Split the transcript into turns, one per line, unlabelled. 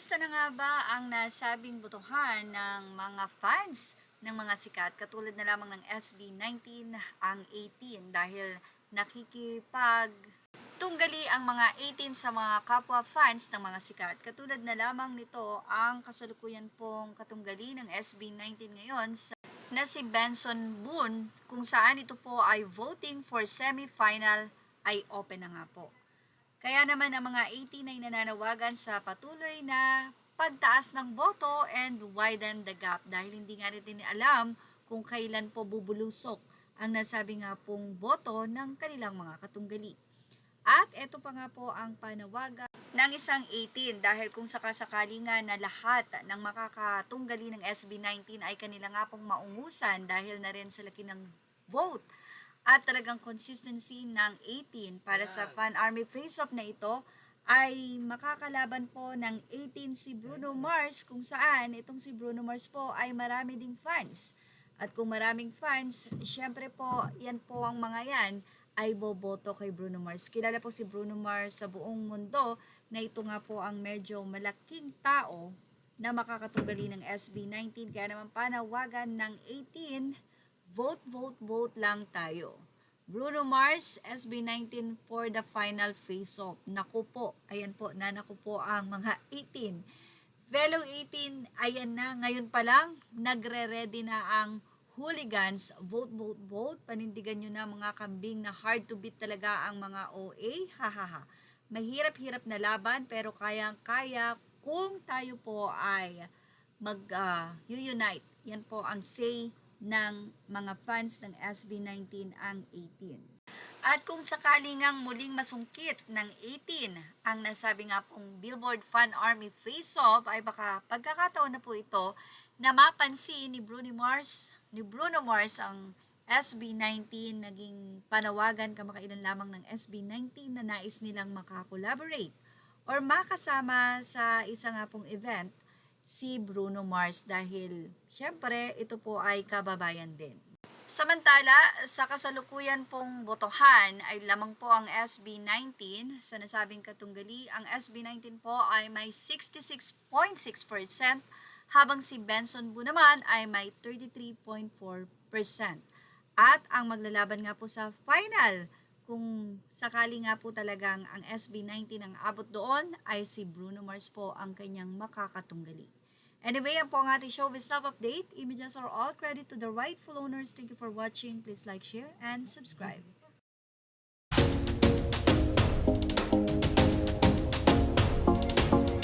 Kamusta na nga ba ang nasabing botohan ng mga fans ng mga sikat katulad na lamang ng SB19 ang 18 dahil nakikipag tunggali ang mga 18 sa mga kapwa fans ng mga sikat. Katulad na lamang nito ang kasalukuyan pong katunggali ng SB19 ngayon na si Benson Boone kung saan ito po ay voting for semi-final ay open na nga po. Kaya naman ang mga 18 ay nananawagan sa patuloy na pagtaas ng boto and widen the gap dahil hindi nga rin alam kung kailan po bubulusok ang nasabi nga pong boto ng kanilang mga katunggali. At ito pa nga po ang panawagan ng isang 18 dahil kung sakasakali nga na lahat ng makakatunggali ng SB19 ay kanila nga pong maungusan dahil na rin sa laki ng vote at talagang consistency ng 18 para sa Fan Army face-off na ito ay makakalaban po ng 18 si Bruno Mars kung saan itong si Bruno Mars po ay marami ding fans. At kung maraming fans, syempre po yan po ang mga yan ay boboto kay Bruno Mars. Kilala po si Bruno Mars sa buong mundo na ito nga po ang medyo malaking tao na makakatunggali ng SB19 kaya naman panawagan ng 18 vote, vote, vote lang tayo. Bruno Mars, SB19 for the final face-off. Naku po, ayan po, naku po ang mga 18. Fellow 18, ayan na, ngayon pa lang, nagre-ready na ang hooligans. Vote, vote, vote. Panindigan nyo na mga kambing na hard to beat talaga ang mga OA. Hahaha. Mahirap-hirap na laban pero kayang-kaya kung tayo po ay mag-unite. Yan po ang say ng mga fans ng SB19 ang 18. At kung sakali ngang muling masungkit ng 18 ang nasabi nga pong Billboard Fan Army Face-Off ay baka pagkakataon na po ito na mapansin ni Bruno Mars ang SB19 naging panawagan kamakailan lamang ng SB19 na nais nilang makakollaborate or makasama sa isa nga pong event si Bruno Mars dahil syempre ito po ay kababayan din. Samantala, sa kasalukuyan pong botohan ay lamang po ang SB19 sa nasabing katunggali. Ang SB19 po ay may 66.6% habang si Benson Boone naman ay may 33.4%. At ang maglalaban nga po sa final kung sakali nga po talagang ang SB19 ang abot doon ay si Bruno Mars po ang kanyang makakatunggali. Anyway, yan po ang ating showbiz love update. Images are all credit to the rightful owners. Thank you for watching. Please like, share, and subscribe.